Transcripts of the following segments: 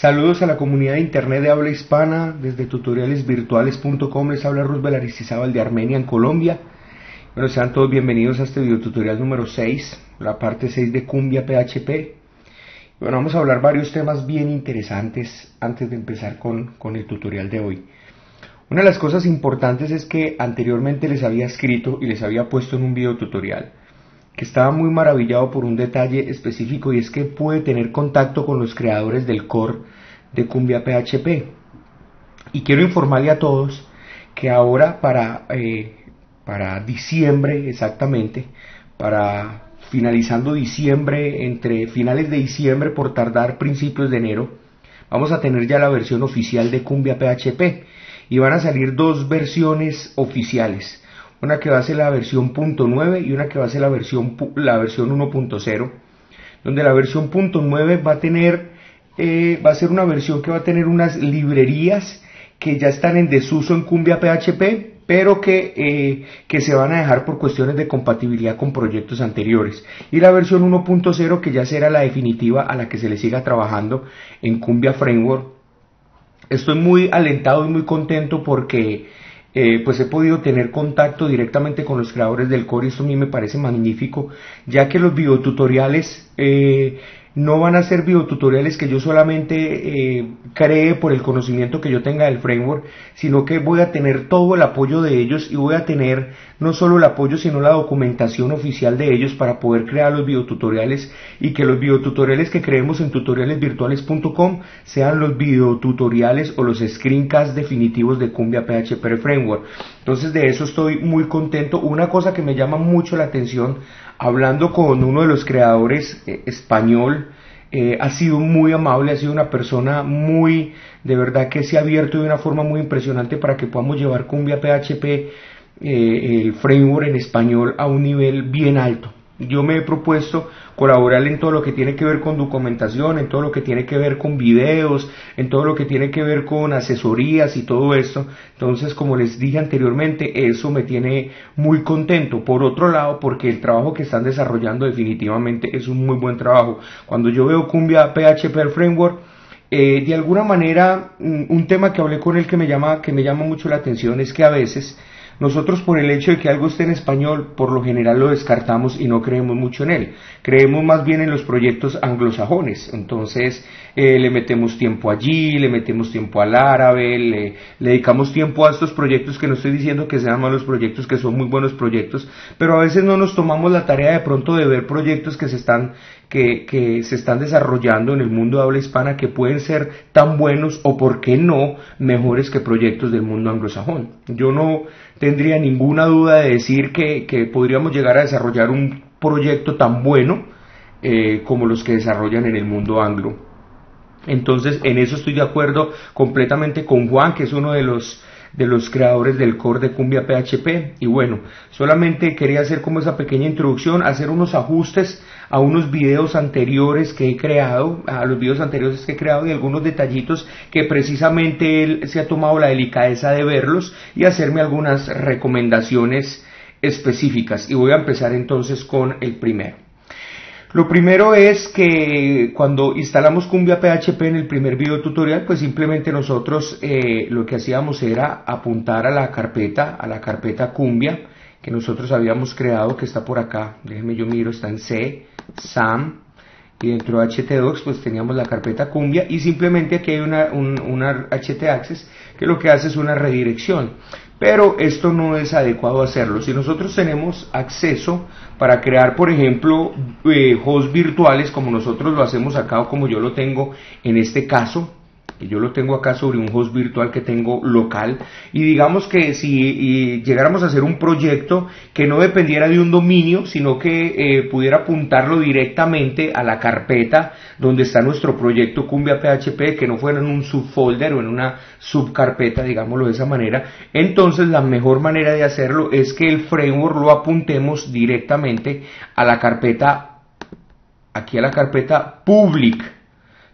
Saludos a la comunidad de internet de habla hispana, desde tutorialesvirtuales.com les habla Roosbel Aristizábal de Armenia en Colombia. Bueno, sean todos bienvenidos a este videotutorial número 6, la parte 6 de Cumbia PHP. Bueno, vamos a hablar varios temas bien interesantes antes de empezar con el tutorial de hoy. Una de las cosas importantes es que anteriormente les había escrito y les había puesto en un videotutorial que estaba muy maravillado por un detalle específico, y es que pude tener contacto con los creadores del core de Cumbia PHP. Y quiero informarle a todos que ahora para diciembre exactamente, para finalizando diciembre, entre finales de diciembre por tardar principios de enero, vamos a tener ya la versión oficial de Cumbia PHP y van a salir dos versiones oficiales. Una que va a ser la versión .9 y una que va a ser la versión 1.0, donde la versión .9 va a ser una versión que va a tener unas librerías que ya están en desuso en Cumbia PHP, pero que se van a dejar por cuestiones de compatibilidad con proyectos anteriores. Y la versión 1.0 que ya será la definitiva, a la que se le siga trabajando en Cumbia Framework. Estoy muy alentado y muy contento porque pues he podido tener contacto directamente con los creadores del core, y esto a mí me parece magnífico, ya que los videotutoriales no van a ser videotutoriales que yo solamente cree por el conocimiento que yo tenga del framework, sino que voy a tener todo el apoyo de ellos, y voy a tener no solo el apoyo sino la documentación oficial de ellos para poder crear los videotutoriales, y que los videotutoriales que creemos en tutorialesvirtuales.com sean los videotutoriales o los screencasts definitivos de Cumbia PHP Framework. Entonces de eso estoy muy contento. Una cosa que me llama mucho la atención, hablando con uno de los creadores español, ha sido muy amable, ha sido una persona muy, de verdad que se ha abierto de una forma muy impresionante para que podamos llevar Cumbia PHP, el framework en español, a un nivel bien alto. Yo me he propuesto colaborar en todo lo que tiene que ver con documentación, en todo lo que tiene que ver con videos, en todo lo que tiene que ver con asesorías y todo esto. Entonces, como les dije anteriormente, eso me tiene muy contento. Por otro lado, porque el trabajo que están desarrollando definitivamente es un muy buen trabajo. Cuando yo veo Cumbia PHP Framework, de alguna manera, un tema que hablé con él que me llama mucho la atención es que a veces nosotros, por el hecho de que algo esté en español, por lo general lo descartamos y no creemos mucho en él. Creemos más bien en los proyectos anglosajones. Entonces le metemos tiempo allí, le metemos tiempo al árabe, le dedicamos tiempo a estos proyectos, que no estoy diciendo que sean malos proyectos, que son muy buenos proyectos, pero a veces no nos tomamos la tarea de pronto de ver proyectos que se están desarrollando en el mundo de habla hispana, que pueden ser tan buenos o, por qué no, mejores que proyectos del mundo anglosajón. Yo no tendría ninguna duda de decir que podríamos llegar a desarrollar un proyecto tan bueno como los que desarrollan en el mundo anglo. Entonces, en eso estoy de acuerdo completamente con Juan, que es uno de los creadores del core de Cumbia PHP. Y bueno, solamente quería hacer como esa pequeña introducción, hacer unos ajustes a unos videos anteriores que he creado, y algunos detallitos que precisamente él se ha tomado la delicadeza de verlos y hacerme algunas recomendaciones específicas. Y voy a empezar entonces con el primero. Lo primero es que cuando instalamos Cumbia PHP en el primer video tutorial, pues simplemente nosotros lo que hacíamos era apuntar a la carpeta Cumbia que nosotros habíamos creado, que está por acá. Déjenme yo miro, está en C, SAM, y dentro de htdocs pues teníamos la carpeta Cumbia, y simplemente aquí hay una htaccess que lo que hace es una redirección. Pero esto no es adecuado hacerlo. Si nosotros tenemos acceso para crear, por ejemplo, hosts virtuales, como nosotros lo hacemos acá, o como yo lo tengo en este caso, yo lo tengo acá sobre un host virtual que tengo local, y digamos que si llegáramos a hacer un proyecto que no dependiera de un dominio, sino que pudiera apuntarlo directamente a la carpeta donde está nuestro proyecto Cumbia PHP, que no fuera en un subfolder o en una subcarpeta, digámoslo de esa manera, entonces la mejor manera de hacerlo es que el framework lo apuntemos directamente a la carpeta, aquí a la carpeta public.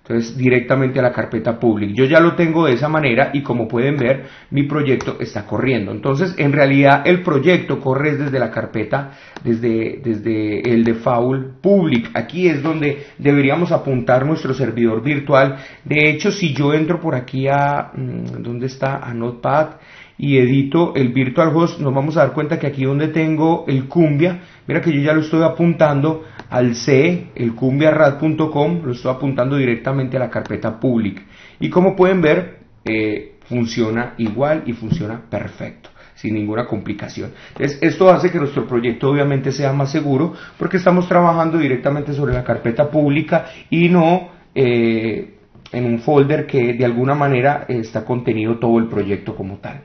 Entonces directamente a la carpeta public. Yo ya lo tengo de esa manera y como pueden ver mi proyecto está corriendo. Entonces en realidad el proyecto corre desde la carpeta, desde el default public. Aquí es donde deberíamos apuntar nuestro servidor virtual. De hecho, si yo entro por aquí a ¿dónde está? A Notepad y edito el virtual host, nos vamos a dar cuenta que aquí donde tengo el Cumbia, mira que yo ya lo estoy apuntando al C, el cumbiarad.com, lo estoy apuntando directamente a la carpeta public. Y como pueden ver, funciona igual y funciona perfecto, sin ninguna complicación. Entonces, esto hace que nuestro proyecto obviamente sea más seguro, porque estamos trabajando directamente sobre la carpeta pública y no en un folder que de alguna manera está contenido todo el proyecto como tal.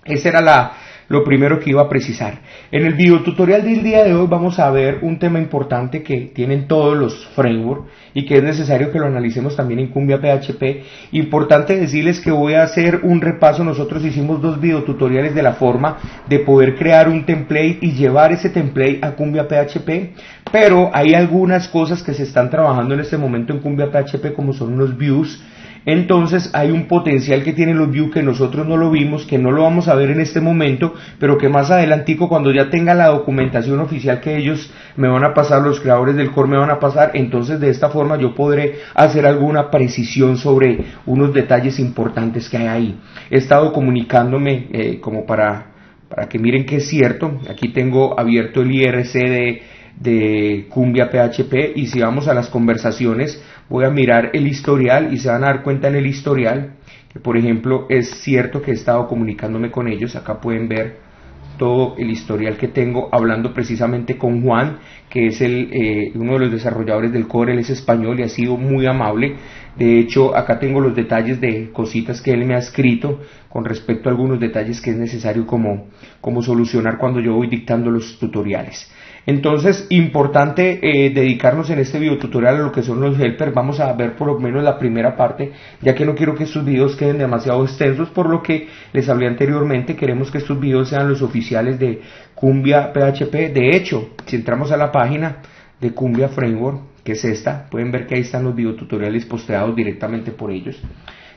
Ese era lo primero que iba a precisar. En el videotutorial del día de hoy vamos a ver un tema importante que tienen todos los frameworks y que es necesario que lo analicemos también en Cumbia PHP. Importante decirles que voy a hacer un repaso. Nosotros hicimos 2 videotutoriales de la forma de poder crear un template y llevar ese template a Cumbia PHP, pero hay algunas cosas que se están trabajando en este momento en Cumbia PHP, como son unos views. Entonces hay un potencial que tienen los views que nosotros no lo vimos, que no lo vamos a ver en este momento, pero que más adelantico, cuando ya tenga la documentación oficial que ellos me van a pasar, los creadores del core me van a pasar, entonces de esta forma yo podré hacer alguna precisión sobre unos detalles importantes que hay ahí. He estado comunicándome como para que miren que es cierto. Aquí tengo abierto el IRC de Cumbia PHP y si vamos a las conversaciones voy a mirar el historial y se van a dar cuenta en el historial que, por ejemplo, es cierto que he estado comunicándome con ellos. Acá pueden ver todo el historial que tengo hablando precisamente con Juan, que es uno de los desarrolladores del core. Él es español y ha sido muy amable. De hecho, acá tengo los detalles de cositas que él me ha escrito con respecto a algunos detalles que es necesario como solucionar cuando yo voy dictando los tutoriales. Entonces, importante dedicarnos en este videotutorial a lo que son los helpers. Vamos a ver por lo menos la primera parte, ya que no quiero que estos videos queden demasiado extensos, por lo que les hablé anteriormente. Queremos que estos videos sean los oficiales de Cumbia PHP. De hecho, si entramos a la página de Cumbia Framework, que es esta, pueden ver que ahí están los videotutoriales posteados directamente por ellos.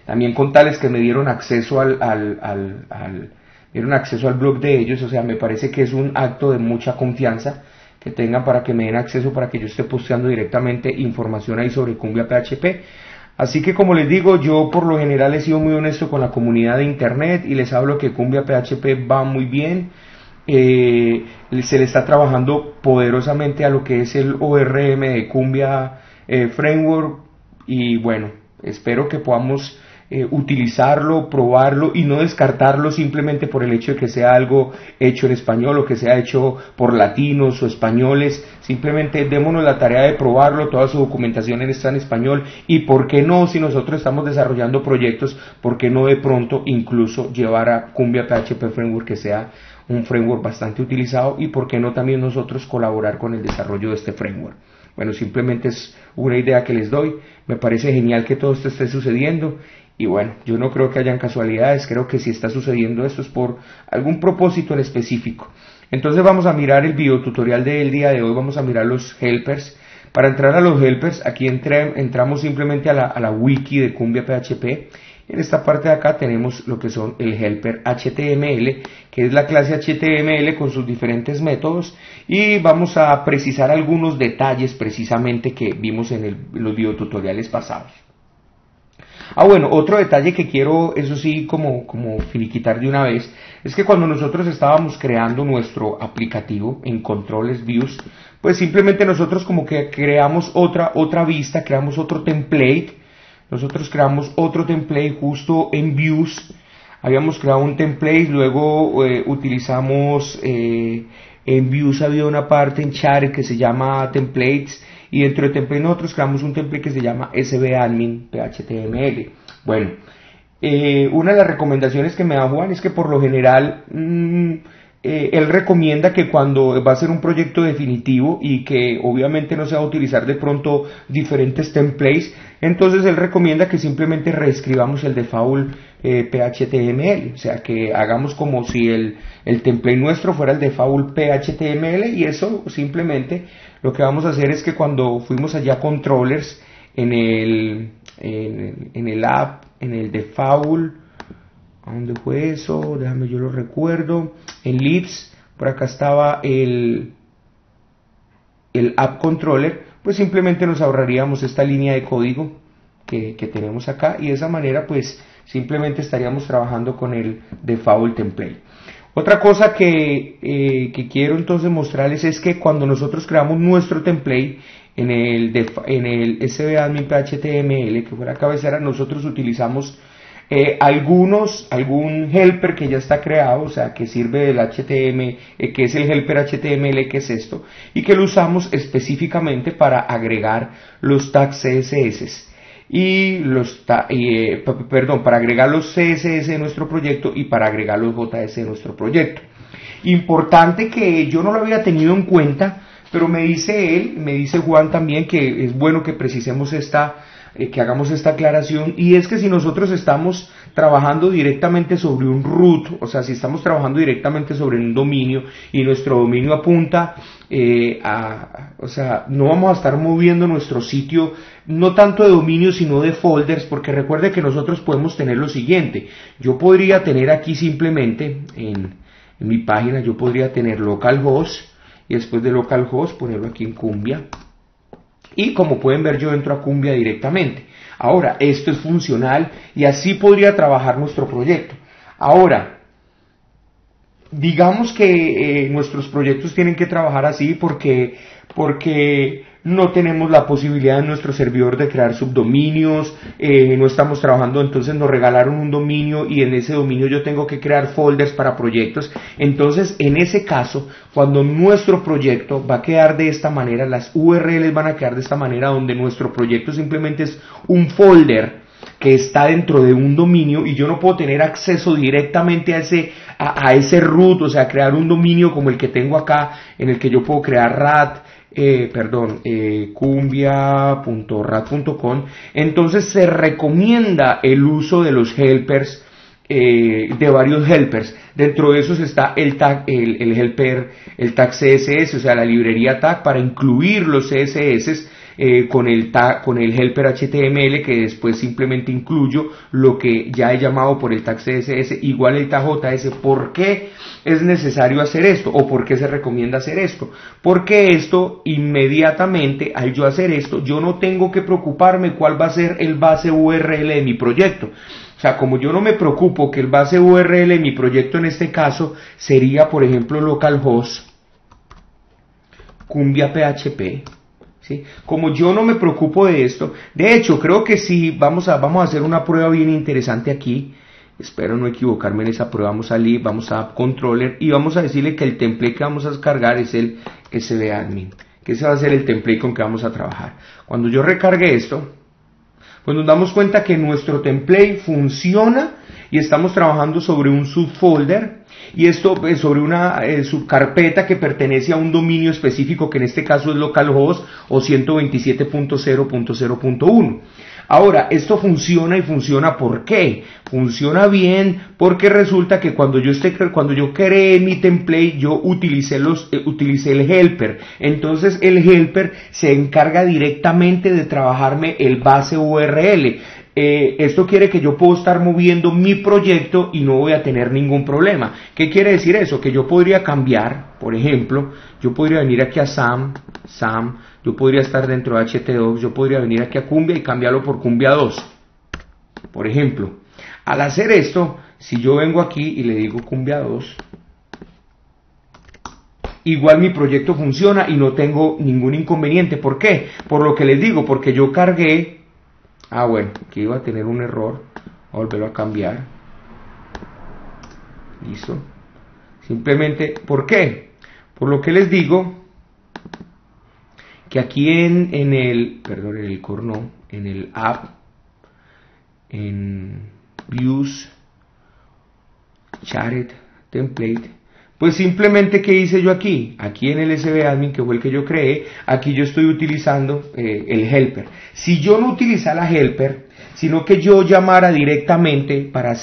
También contarles que me dieron acceso dieron acceso al blog de ellos. O sea, me parece que es un acto de mucha confianza que tengan para que me den acceso, para que yo esté posteando directamente información ahí sobre Cumbia PHP. Así que, como les digo, yo por lo general he sido muy honesto con la comunidad de internet y les hablo que Cumbia PHP va muy bien. Se le está trabajando poderosamente a lo que es el ORM de Cumbia Framework y bueno, espero que podamos utilizarlo, probarlo y no descartarlo simplemente por el hecho de que sea algo hecho en español o que sea hecho por latinos o españoles. Simplemente démonos la tarea de probarlo. Toda su documentación está en español y por qué no, si nosotros estamos desarrollando proyectos, por qué no de pronto incluso llevar a Cumbia PHP Framework que sea un framework bastante utilizado, y por qué no también nosotros colaborar con el desarrollo de este framework. Bueno, simplemente es una idea que les doy. Me parece genial que todo esto esté sucediendo y bueno, yo no creo que hayan casualidades. Creo que si está sucediendo esto es por algún propósito en específico. Entonces vamos a mirar el videotutorial del día de hoy. Vamos a mirar los helpers. Para entrar a los helpers, aquí entramos simplemente a la wiki de Cumbia PHP. En esta parte de acá tenemos lo que son el helper HTML, que es la clase HTML con sus diferentes métodos, y vamos a precisar algunos detalles precisamente que vimos en los videotutoriales pasados. Bueno, otro detalle que quiero, eso sí, como finiquitar de una vez, es que cuando nosotros estábamos creando nuestro aplicativo en Controles Views, pues simplemente nosotros como que creamos otra vista, creamos otro template. Nosotros creamos otro template justo en Views. Habíamos creado un template, luego utilizamos en Views había una parte en Chart que se llama Templates, y dentro de Template nosotros creamos un template que se llama SVAdmin PHTML. Bueno, una de las recomendaciones que me da Juan es que por lo general él recomienda que cuando va a ser un proyecto definitivo y que obviamente no se va a utilizar de pronto diferentes templates, entonces él recomienda que simplemente reescribamos el default PHTML, o sea que hagamos como si el template nuestro fuera el default PHTML, y eso simplemente lo que vamos a hacer es que cuando fuimos allá a controllers en el app, en el default, ¿a dónde fue eso? Déjame, yo lo recuerdo. En leads, por acá estaba el app controller, pues simplemente nos ahorraríamos esta línea de código que tenemos acá, y de esa manera pues simplemente estaríamos trabajando con el default template. Otra cosa que quiero entonces mostrarles es que cuando nosotros creamos nuestro template en el SBAdmin HTML, que fue la cabecera, nosotros utilizamos algún helper que ya está creado, o sea, que sirve del HTML, que es el helper HTML, que es esto, y que lo usamos específicamente para agregar los tags CSS para agregar los CSS de nuestro proyecto y para agregar los JS de nuestro proyecto. Importante, que yo no lo había tenido en cuenta, pero me dice Juan también, que es bueno que precisemos que hagamos esta aclaración, y es que si nosotros estamos trabajando directamente sobre un root, o sea, si estamos trabajando directamente sobre un dominio y nuestro dominio apunta o sea, no vamos a estar moviendo nuestro sitio, no tanto de dominio sino de folders, porque recuerde que nosotros podemos tener lo siguiente. Yo podría tener aquí simplemente en mi página, yo podría tener localhost, y después de localhost ponerlo aquí en Cumbia, y como pueden ver yo entro a Cumbia directamente. Ahora, esto es funcional y así podría trabajar nuestro proyecto. Ahora, digamos que nuestros proyectos tienen que trabajar así porque no tenemos la posibilidad en nuestro servidor de crear subdominios, no estamos trabajando, entonces nos regalaron un dominio y en ese dominio yo tengo que crear folders para proyectos. Entonces, en ese caso, cuando nuestro proyecto va a quedar de esta manera, las URLs van a quedar de esta manera, donde nuestro proyecto simplemente es un folder que está dentro de un dominio y yo no puedo tener acceso directamente a ese root, o sea, crear un dominio como el que tengo acá, en el que yo puedo crear cumbia.rat.com. Entonces se recomienda el uso de los helpers, de varios helpers. Dentro de esos está el tag CSS, o sea, la librería tag para incluir los CSS. Con el helper HTML, que después simplemente incluyo lo que ya he llamado por el tag CSS, igual el tag JS. ¿Por qué es necesario hacer esto? ¿O por qué se recomienda hacer esto? Porque esto, inmediatamente, al yo hacer esto, yo no tengo que preocuparme cuál va a ser el base URL de mi proyecto. O sea, como yo no me preocupo que el base URL de mi proyecto en este caso sería, por ejemplo, localhost Cumbia PHP, ¿sí? Como yo no me preocupo de esto, de hecho, creo que sí, vamos a hacer una prueba bien interesante aquí. Espero no equivocarme en esa prueba. Vamos a lead, vamos a app controller y vamos a decirle que el template que vamos a descargar es el SBAdmin, que ese va a ser el template con que vamos a trabajar. Cuando yo recargue esto, pues nos damos cuenta que nuestro template funciona y estamos trabajando sobre un subfolder, y esto sobre una subcarpeta que pertenece a un dominio específico, que en este caso es localhost o 127.0.0.1. Ahora, esto funciona, y funciona ¿por qué? Funciona bien porque resulta que cuando yo creé mi template, yo utilicé el helper. Entonces el helper se encarga directamente de trabajarme el base URL. Esto quiere que yo puedo estar moviendo mi proyecto y no voy a tener ningún problema. ¿Qué quiere decir eso? Que yo podría cambiar, por ejemplo, yo podría venir aquí a SAM, yo podría estar dentro de HT2, yo podría venir aquí a Cumbia y cambiarlo por Cumbia 2, por ejemplo. Al hacer esto, si yo vengo aquí y le digo Cumbia 2, igual mi proyecto funciona y no tengo ningún inconveniente. ¿Por qué? Por lo que les digo, porque yo cargué. Bueno, aquí iba a tener un error. Voy a volverlo a cambiar. Listo. Simplemente, ¿por qué? Por lo que les digo, que aquí en el app, en views, shared, template, pues simplemente, ¿qué hice yo aquí? Aquí en el SBAdmin, que fue el que yo creé, aquí yo estoy utilizando el helper. Si yo no utilizara helper, sino que yo llamara directamente para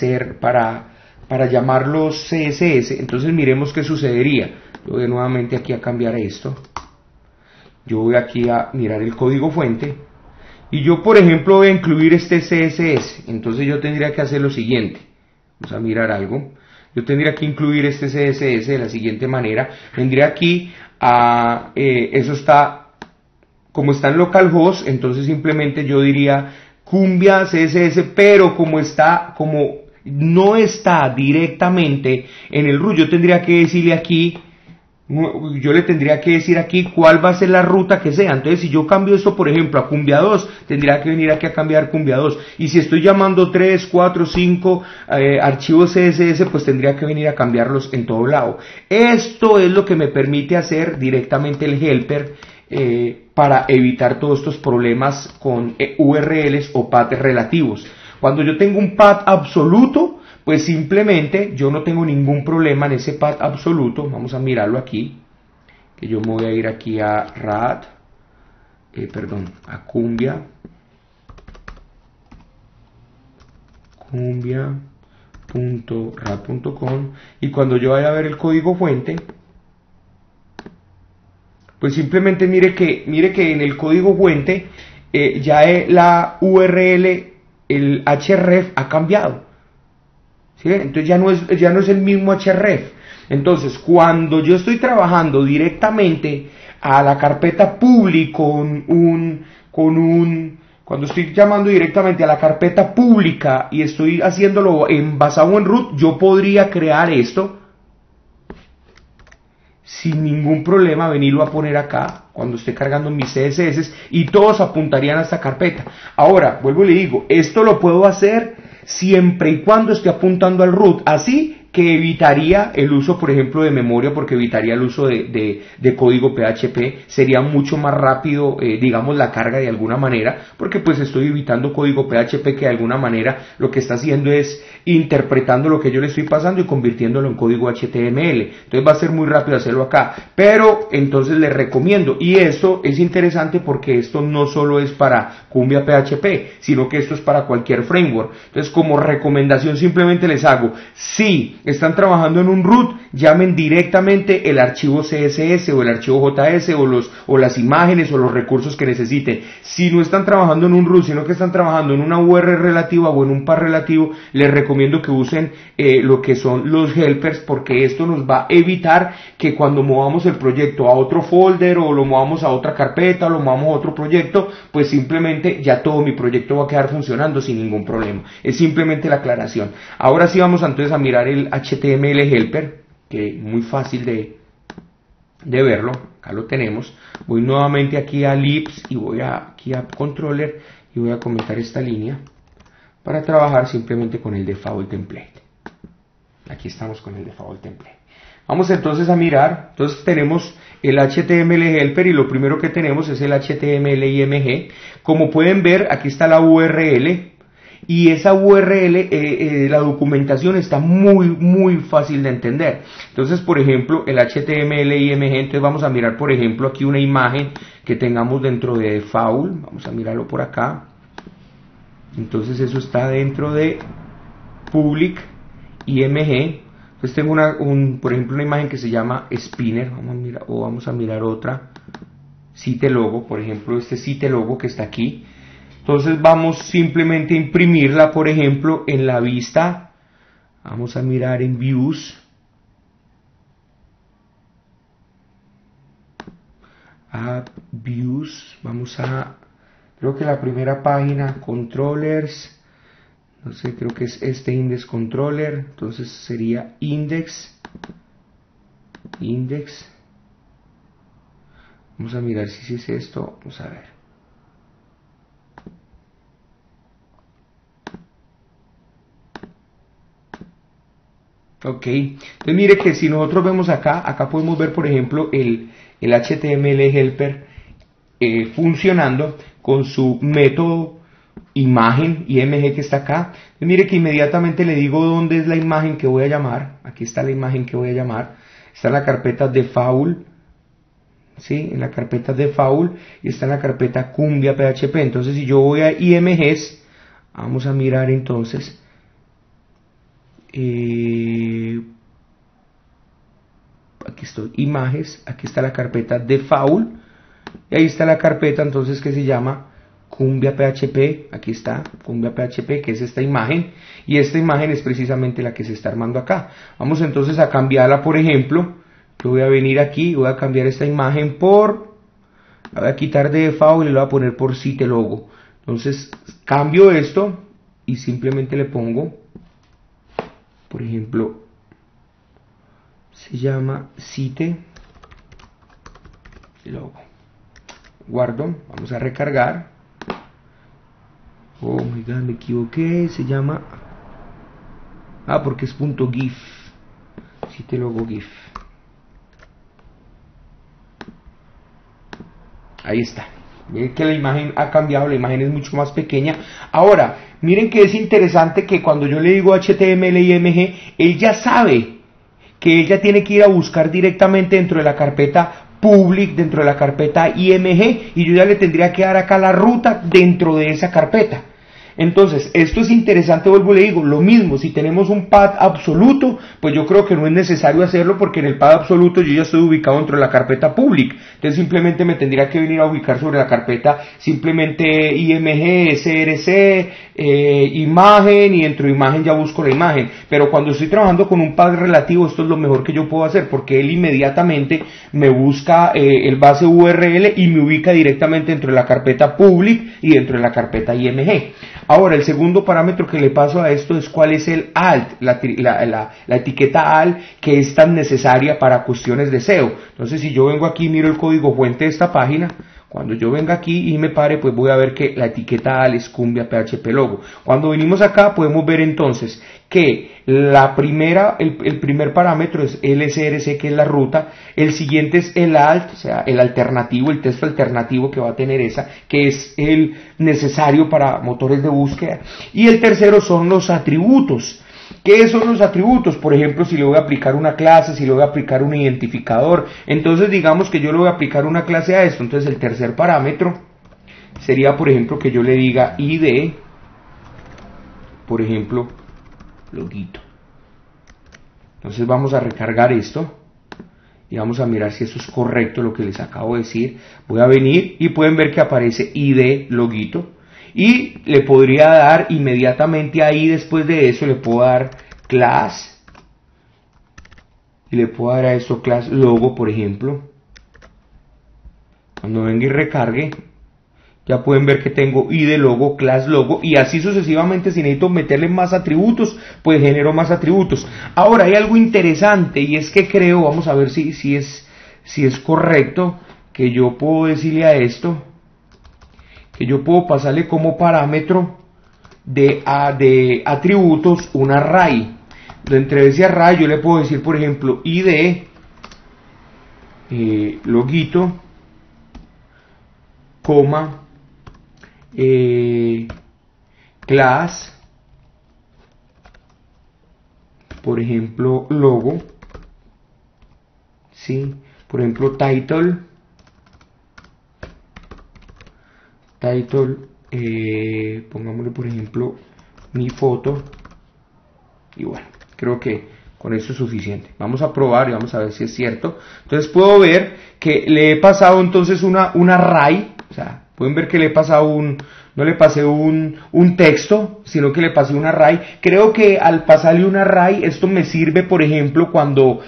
llamar los CSS, entonces miremos qué sucedería. Yo voy nuevamente aquí a cambiar esto. Yo voy aquí a mirar el código fuente. Y yo, por ejemplo, voy a incluir este CSS. Entonces yo tendría que hacer lo siguiente. Vamos a mirar algo. Yo tendría que incluir este CSS de la siguiente manera. Vendría aquí a... eso está... Como está en localhost, entonces simplemente yo diría Cumbia CSS, pero como no está directamente en el root, yo tendría que decirle aquí, yo le tendría que decir aquí cuál va a ser la ruta que sea. Entonces si yo cambio esto por ejemplo a Cumbia 2, tendría que venir aquí a cambiar Cumbia 2, y si estoy llamando 3, 4, 5 archivos CSS, pues tendría que venir a cambiarlos en todo lado. Esto es lo que me permite hacer directamente el helper para evitar todos estos problemas con URLs o paths relativos. Cuando yo tengo un path absoluto, pues simplemente yo no tengo ningún problema en ese path absoluto. Vamos a mirarlo aquí, que yo me voy a ir aquí a a cumbia.rad.com, y cuando yo vaya a ver el código fuente, pues simplemente mire que en el código fuente ya la URL, el href ha cambiado, ¿sí? Entonces ya no es el mismo href. Entonces cuando yo estoy trabajando directamente a la carpeta public cuando estoy llamando directamente a la carpeta pública y estoy haciéndolo basado en root, yo podría crear esto sin ningún problema, venirlo a poner acá cuando esté cargando mis CSS y todos apuntarían a esta carpeta. Ahora, vuelvo y le digo, esto lo puedo hacer siempre y cuando esté apuntando al root, así que evitaría el uso, por ejemplo, de memoria, porque evitaría el uso de código PHP, sería mucho más rápido, digamos, la carga de alguna manera, porque pues estoy evitando código PHP que de alguna manera lo que está haciendo es interpretando lo que yo le estoy pasando y convirtiéndolo en código HTML. Entonces va a ser muy rápido hacerlo acá, pero entonces les recomiendo, y esto es interesante porque esto no solo es para Cumbia PHP, sino que esto es para cualquier framework. Entonces, como recomendación simplemente les hago, si están trabajando en un root, llamen directamente el archivo CSS o el archivo JS o las imágenes o los recursos que necesiten. Si no están trabajando en un root, sino que están trabajando en una URL relativa o en un path relativo, les recomiendo que usen lo que son los helpers, porque esto nos va a evitar que cuando movamos el proyecto a otro folder o lo movamos a otra carpeta o lo movamos a otro proyecto, pues simplemente ya todo mi proyecto va a quedar funcionando sin ningún problema. Es simplemente la aclaración. Ahora sí vamos entonces a mirar el HTML helper, que muy fácil de verlo. Acá lo tenemos. Voy nuevamente aquí a libs y voy aquí a controller y voy a comentar esta línea para trabajar simplemente con el default template. Aquí estamos con el default template. Vamos entonces a mirar. Entonces tenemos el HTML helper y lo primero que tenemos es el HTML IMG. Como pueden ver, aquí está la URL. Y esa URL, la documentación está muy fácil de entender. Entonces, por ejemplo, el HTML IMG, entonces vamos a mirar, por ejemplo, aquí una imagen que tengamos dentro de default. Vamos a mirarlo por acá. Entonces eso está dentro de public IMG. Entonces tengo por ejemplo, una imagen que se llama spinner. Vamos a mirar otra. Site logo, por ejemplo, este site logo que está aquí. Entonces vamos simplemente a imprimirla, por ejemplo, en la vista. Vamos a mirar en Views. Views. Creo que la primera página, Controllers. No sé, creo que es este Index Controller. Entonces sería Index. Vamos a mirar si es esto. Vamos a ver. Ok, entonces mire que si nosotros vemos acá podemos ver, por ejemplo, el HTML helper funcionando con su método imagen IMG que está acá. Entonces mire que inmediatamente le digo dónde es la imagen que voy a llamar. Aquí está la imagen que voy a llamar. Está en la carpeta default, ¿sí? En la carpeta default y está en la carpeta Cumbia PHP. Entonces si yo voy a IMGs, vamos a mirar entonces. Aquí estoy, imágenes, aquí está la carpeta default y ahí está la carpeta entonces que se llama Cumbia PHP, aquí está, Cumbia PHP, que es esta imagen, y esta imagen es precisamente la que se está armando acá. Vamos entonces a cambiarla, por ejemplo, yo voy a venir aquí, voy a cambiar esta imagen por, la voy a quitar de default y le voy a poner por site logo. Entonces cambio esto y simplemente le pongo, por ejemplo, se llama site logo. Guardo, vamos a recargar. Oh my god, me equivoqué, se llama, porque es .gif, site logo gif. Ahí está. Miren que la imagen ha cambiado, la imagen es mucho más pequeña. Ahora, miren que es interesante que cuando yo le digo HTML y IMG, él ya sabe que ella tiene que ir a buscar directamente dentro de la carpeta public, dentro de la carpeta IMG, y yo ya le tendría que dar acá la ruta dentro de esa carpeta. Entonces, esto es interesante, vuelvo y le digo, lo mismo, si tenemos un path absoluto, pues yo creo que no es necesario hacerlo porque en el path absoluto yo ya estoy ubicado dentro de la carpeta public, entonces simplemente me tendría que venir a ubicar sobre la carpeta simplemente IMG, SRC, imagen, y dentro de imagen ya busco la imagen, pero cuando estoy trabajando con un path relativo, esto es lo mejor que yo puedo hacer, porque él inmediatamente me busca el base URL y me ubica directamente dentro de la carpeta public y dentro de la carpeta IMG. Ahora, el segundo parámetro que le paso a esto es cuál es el alt, la etiqueta alt que es tan necesaria para cuestiones de SEO. Entonces, si yo vengo aquí y miro el código fuente de esta página, cuando yo venga aquí y me pare, pues voy a ver que la etiqueta alt es Cumbia PHP logo. Cuando venimos acá, podemos ver entonces que el primer parámetro es el SRC, que es la ruta, el siguiente es el alt, o sea, el alternativo, el texto alternativo que va a tener esa, que es el necesario para motores de búsqueda, y el tercero son los atributos. ¿Qué son los atributos? Por ejemplo, si le voy a aplicar una clase, si le voy a aplicar un identificador, entonces digamos que yo le voy a aplicar una clase a esto, entonces el tercer parámetro sería, por ejemplo, que yo le diga ID, por ejemplo, loguito. Entonces vamos a recargar esto y vamos a mirar si eso es correcto lo que les acabo de decir. Voy a venir y pueden ver que aparece ID loguito, y le podría dar inmediatamente ahí, después de eso le puedo dar class y le puedo dar a esto class logo, por ejemplo. Cuando venga y recargue, ya pueden ver que tengo ID logo, class logo, y así sucesivamente. Si necesito meterle más atributos, pues genero más atributos. Ahora hay algo interesante, y es que creo, vamos a ver si es correcto, que yo puedo decirle a esto, que yo puedo pasarle como parámetro de atributos un array. Dentro de ese array yo le puedo decir, por ejemplo, ID loguito, coma, class, por ejemplo, logo, ¿sí? Por ejemplo, title, pongámosle por ejemplo mi foto, y bueno, creo que con eso es suficiente. Vamos a probar y vamos a ver si es cierto. Entonces puedo ver que le he pasado entonces un array, o sea, pueden ver que le he pasado no le pasé un texto, sino que le pasé un array. Creo que al pasarle un array, esto me sirve, por ejemplo, cuando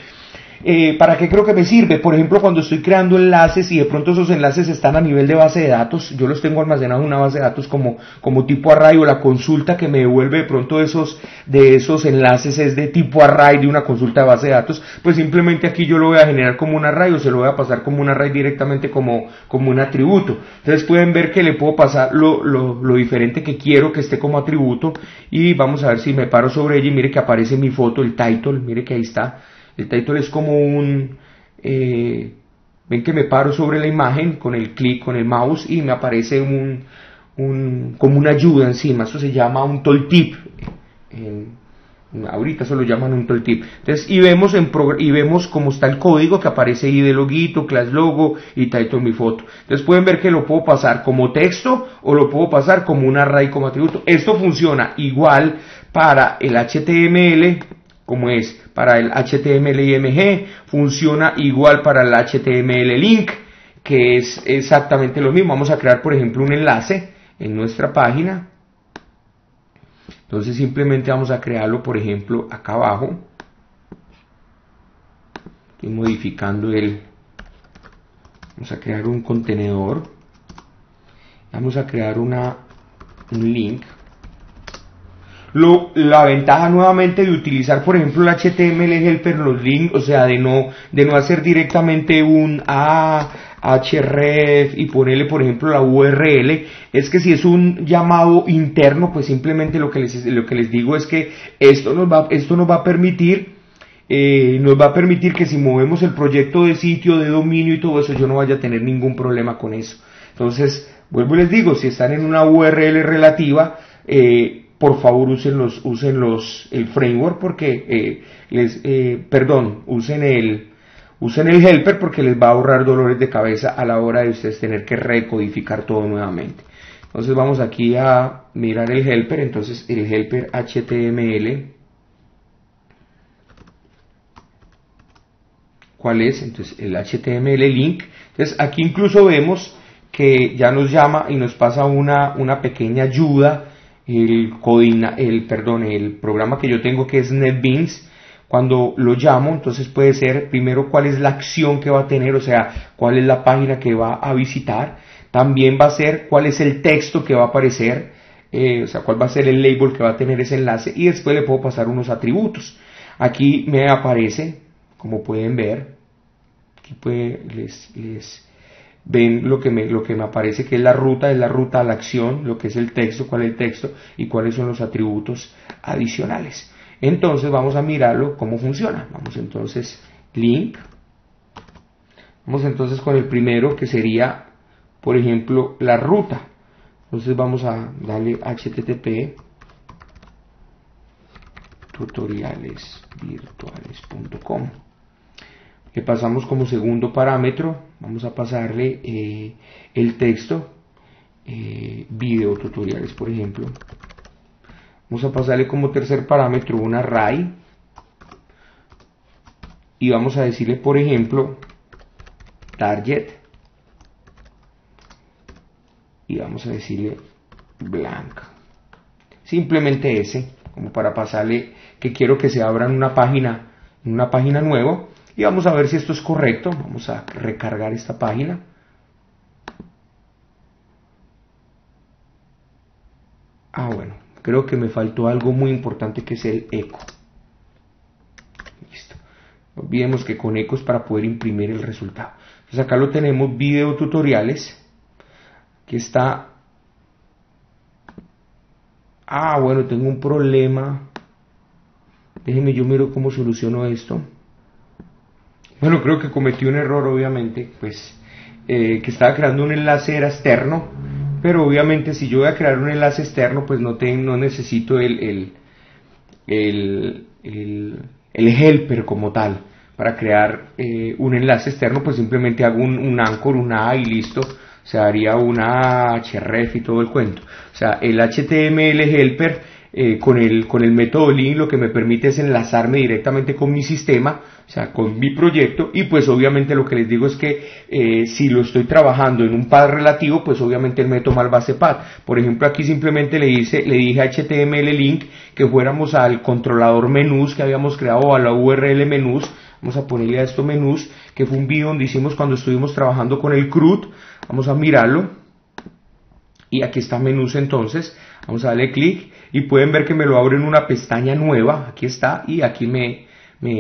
¿para qué creo que me sirve? Por ejemplo, cuando estoy creando enlaces y de pronto esos enlaces están a nivel de base de datos, yo los tengo almacenados en una base de datos como tipo array, o la consulta que me devuelve de pronto de esos enlaces es de tipo array, de una consulta de base de datos, pues simplemente aquí yo lo voy a generar como un array, o se lo voy a pasar como un array directamente como un atributo. Entonces pueden ver que le puedo pasar lo diferente que quiero que esté como atributo, y vamos a ver si me paro sobre ella y mire que aparece mi foto, el title, mire que ahí está. El title es como ven que me paro sobre la imagen con el clic, con el mouse, y me aparece como una ayuda encima. Eso se llama un tooltip. Ahorita eso lo llaman un tooltip. Entonces, y vemos cómo está el código, que aparece ID loguito, class logo y title mi foto. Entonces pueden ver que lo puedo pasar como texto o lo puedo pasar como un array, como atributo. Esto funciona igual para el HTML, como es para el HTML IMG, funciona igual para el HTML link, que es exactamente lo mismo. Vamos a crear, por ejemplo, un enlace. en nuestra página. Entonces simplemente vamos a crearlo, por ejemplo, acá abajo. Estoy modificando vamos a crear un contenedor. Vamos a crear un link. La ventaja nuevamente de utilizar, por ejemplo, el HTML helper, los links, o sea, de no hacer directamente un href y ponerle, por ejemplo, la URL, es que si es un llamado interno, pues simplemente lo que les digo es que esto nos va a permitir que si movemos el proyecto de sitio, de dominio y todo eso, yo no vaya a tener ningún problema con eso. Entonces, vuelvo y les digo, si están en una URL relativa, por favor usen el framework porque usen el helper porque les va a ahorrar dolores de cabeza a la hora de ustedes tener que recodificar todo nuevamente. Entonces vamos aquí a mirar el helper. Entonces el helper HTML, ¿cuál es? Entonces el HTML link. Entonces aquí incluso vemos que ya nos llama y nos pasa una pequeña ayuda. El programa que yo tengo, que es NetBeans, cuando lo llamo, entonces puede ser primero cuál es la acción que va a tener, o sea, cuál es la página que va a visitar. También va a ser cuál es el texto que va a aparecer, o sea, cuál va a ser el label que va a tener ese enlace, y después le puedo pasar unos atributos. Aquí me aparece, como pueden ver, aquí ven lo que me aparece, que es la ruta a la acción, lo que es el texto, cuál es el texto y cuáles son los atributos adicionales. Entonces vamos a mirarlo cómo funciona. Vamos entonces, link. Vamos entonces con el primero, que sería, por ejemplo, la ruta. Entonces vamos a darle http tutorialesvirtuales.com. Le pasamos como segundo parámetro, vamos a pasarle el texto, video tutoriales, por ejemplo. Vamos a pasarle como tercer parámetro un array y vamos a decirle, por ejemplo, target, y vamos a decirle blank. Simplemente ese, como para pasarle que quiero que se abra en una página nueva. Y vamos a ver si esto es correcto. Vamos a recargar esta página. Bueno, creo que me faltó algo muy importante, que es el eco. Listo. No olvidemos que con eco es para poder imprimir el resultado. Entonces acá lo tenemos, video tutoriales. Aquí está. Bueno, tengo un problema. Déjenme, yo miro cómo soluciono esto. Bueno, creo que cometí un error, obviamente, pues que estaba creando un enlace era externo, pero obviamente si yo voy a crear un enlace externo, pues no necesito el helper como tal. Para crear un enlace externo, pues simplemente hago un anchor, una A y listo. O sea, haría una href y todo el cuento. O sea, el HTML helper con el método link lo que me permite es enlazarme directamente con mi sistema, o sea, con mi proyecto, y pues obviamente lo que les digo es que si lo estoy trabajando en un path relativo, pues obviamente él me toma el base path. Por ejemplo, aquí simplemente le dije a HTML link que fuéramos al controlador menús que habíamos creado, o a la URL menús. Vamos a ponerle a esto menús, que fue un video donde hicimos cuando estuvimos trabajando con el CRUD. Vamos a mirarlo. Y aquí está menús entonces. Vamos a darle clic y pueden ver que me lo abre en una pestaña nueva. Aquí está, y aquí me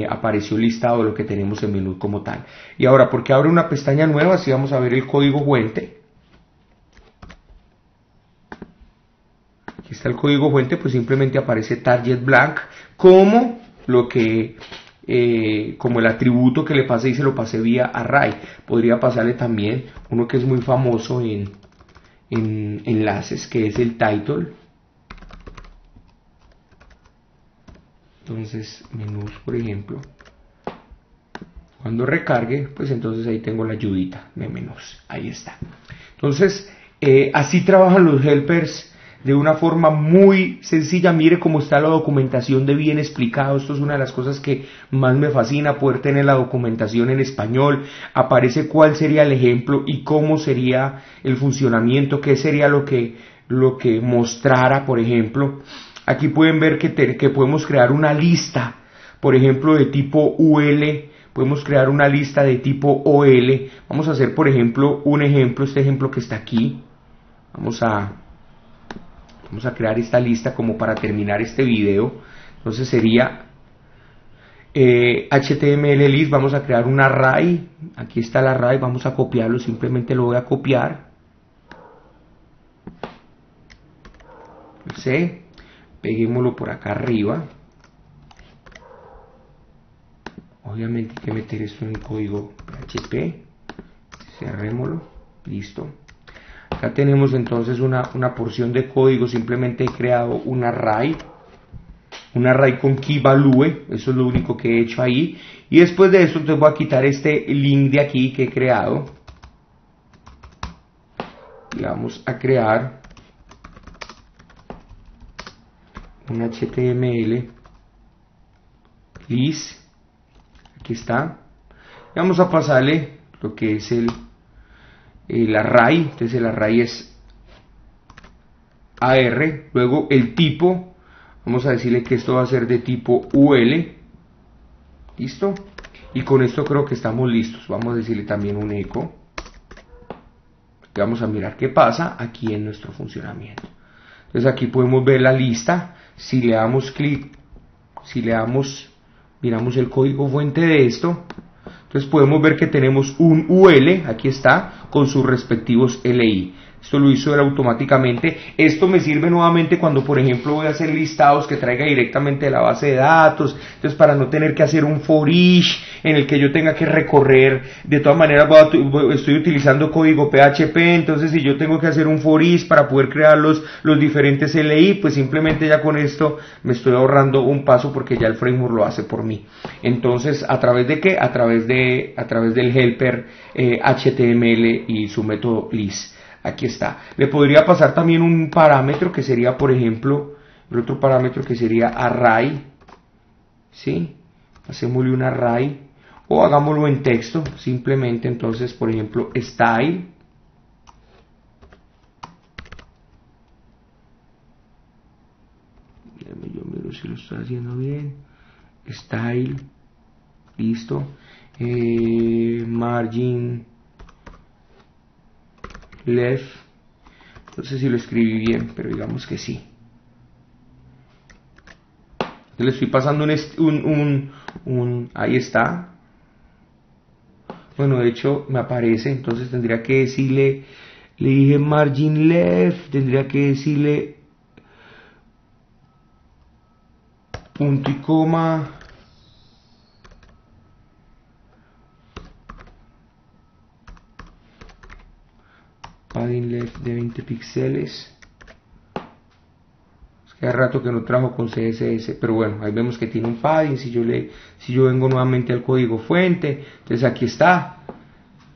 apareció listado lo que tenemos en menú como tal. Y ahora, ¿por qué abre una pestaña nueva? Si vamos a ver el código fuente. Aquí está el código fuente, pues simplemente aparece target blank como como el atributo que le pasé, y se lo pasé vía array. Podría pasarle también uno que es muy famoso en enlaces, que es el title. Entonces menús, por ejemplo, cuando recargue, pues entonces ahí tengo la ayudita de menús. Ahí está. Entonces así trabajan los helpers de una forma muy sencilla. Mire cómo está la documentación de bien explicado. Esto es una de las cosas que más me fascina, poder tener la documentación en español. Aparece cuál sería el ejemplo y cómo sería el funcionamiento, qué sería lo que lo que mostrara, por ejemplo, aquí pueden ver que podemos crear una lista, por ejemplo, de tipo UL, podemos crear una lista de tipo OL. Vamos a hacer, por ejemplo, este ejemplo que está aquí. Vamos a crear esta lista como para terminar este video. Entonces sería HTML list, vamos a crear un array. Aquí está el array, vamos a copiarlo, simplemente lo voy a copiar. C, peguémoslo por acá arriba. Obviamente hay que meter esto en el código PHP. Cerrémoslo, listo. Acá tenemos entonces una porción de código, simplemente he creado un array con key value, eso es lo único que he hecho ahí. Y después de eso entonces voy a quitar este link de aquí que he creado. Y vamos a crear un HTML list, aquí está, y vamos a pasarle lo que es el array. Entonces el array es AR, luego el tipo, vamos a decirle que esto va a ser de tipo UL, listo, y con esto creo que estamos listos. Vamos a decirle también un eco, y vamos a mirar qué pasa aquí en nuestro funcionamiento. Entonces aquí podemos ver la lista. Si le damos clic, miramos el código fuente de esto, entonces podemos ver que tenemos un UL, aquí está, con sus respectivos LI. Esto lo hizo él automáticamente. Esto me sirve nuevamente cuando, por ejemplo, voy a hacer listados que traiga directamente de la base de datos. Entonces, para no tener que hacer un for each en el que yo tenga que recorrer. De todas maneras, estoy utilizando código PHP. Entonces, si yo tengo que hacer un for each para poder crear los diferentes LI, pues simplemente ya con esto me estoy ahorrando un paso porque ya el framework lo hace por mí. Entonces, ¿a través de qué? A través del helper HTML y su método list. Aquí está. Le podría pasar también un parámetro que sería, por ejemplo, el otro parámetro que sería array. ¿Sí? Hacémosle un array. O hagámoslo en texto. Simplemente, entonces, por ejemplo, style. Yo miro si lo estoy haciendo bien. Style. Listo. Margin left, no sé si lo escribí bien, pero digamos que sí. Le estoy pasando ahí está. Bueno, de hecho me aparece, entonces tendría que decirle, le dije margin left, tendría que decirle punto y coma, padding left de 20 píxeles. Es que hace rato que no trabajo con CSS, pero bueno, ahí vemos que tiene un padding. Si yo vengo nuevamente al código fuente, entonces aquí está.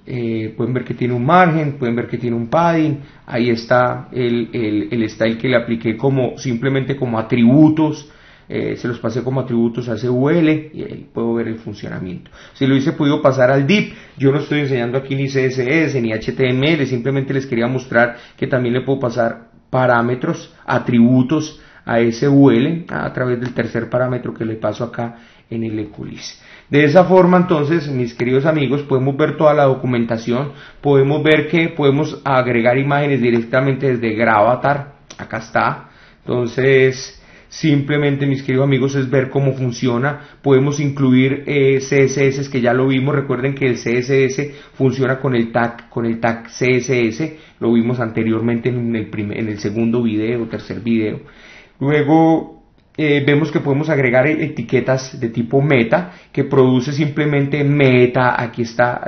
Pueden ver que tiene un margen, pueden ver que tiene un padding. Ahí está el style que le apliqué simplemente como atributos. Se los pasé como atributos a SQL y ahí puedo ver el funcionamiento. Si lo hubiese podido pasar al div, yo no estoy enseñando aquí ni CSS ni HTML, simplemente les quería mostrar que también le puedo pasar parámetros, atributos a SQL a través del tercer parámetro que le paso acá en el ecolist. De esa forma, entonces, mis queridos amigos, podemos ver toda la documentación, podemos ver que podemos agregar imágenes directamente desde Gravatar, acá está. Entonces, simplemente, mis queridos amigos, es ver cómo funciona. Podemos incluir CSS, que ya lo vimos. Recuerden que el CSS funciona con el tag CSS. Lo vimos anteriormente en el segundo video, tercer video. Luego vemos que podemos agregar etiquetas de tipo meta, que produce simplemente meta. Aquí está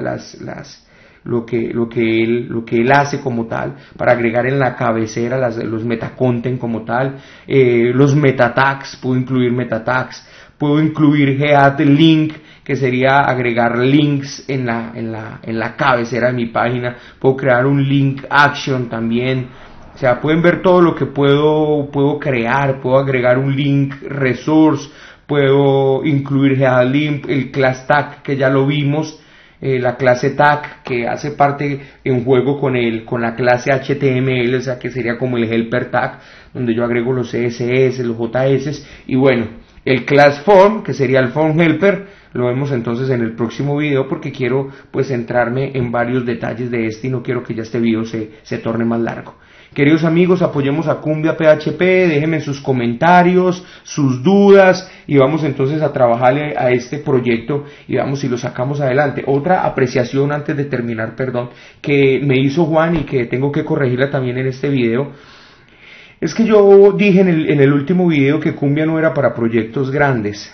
lo que él hace como tal, para agregar en la cabecera los meta content como tal. Los meta tags, puedo incluir meta tags, puedo incluir add link, que sería agregar links en la cabecera de mi página. Puedo crear un link action también. O sea, pueden ver todo lo que puedo crear. Puedo agregar un link resource, puedo incluir add link, el class tag que ya lo vimos. la clase tag, que hace parte en juego con la clase HTML, o sea que sería como el helper tag, donde yo agrego los CSS, los JS, y bueno, el class form, que sería el form helper, lo vemos entonces en el próximo video, porque quiero pues centrarme en varios detalles de este y no quiero que ya este video se torne más largo. Queridos amigos, apoyemos a Cumbia PHP, déjenme sus comentarios, sus dudas y vamos entonces a trabajarle a este proyecto y vamos si lo sacamos adelante. Otra apreciación antes de terminar, perdón, que me hizo Juan y que tengo que corregirla también en este video, es que yo dije en el último video que Cumbia no era para proyectos grandes.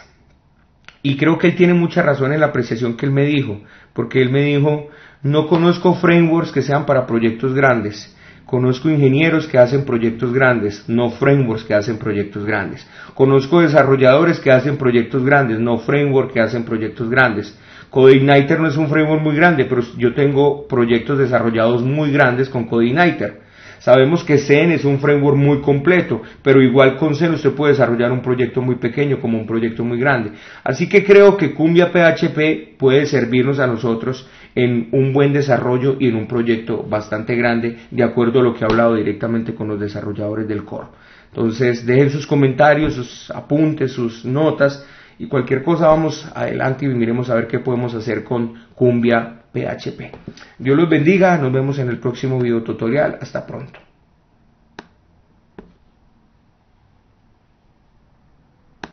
Y creo que él tiene mucha razón en la apreciación que él me dijo, porque él me dijo, no conozco frameworks que sean para proyectos grandes. Conozco ingenieros que hacen proyectos grandes, no frameworks que hacen proyectos grandes. Conozco desarrolladores que hacen proyectos grandes, no frameworks que hacen proyectos grandes. CodeIgniter no es un framework muy grande, pero yo tengo proyectos desarrollados muy grandes con CodeIgniter. Sabemos que Zen es un framework muy completo, pero igual con Zen usted puede desarrollar un proyecto muy pequeño como un proyecto muy grande. Así que creo que Cumbia PHP puede servirnos a nosotros en un buen desarrollo y en un proyecto bastante grande, de acuerdo a lo que he hablado directamente con los desarrolladores del core. Entonces, dejen sus comentarios, sus apuntes, sus notas y cualquier cosa vamos adelante y miremos a ver qué podemos hacer con Cumbia PHP. Dios los bendiga, nos vemos en el próximo video tutorial. Hasta pronto.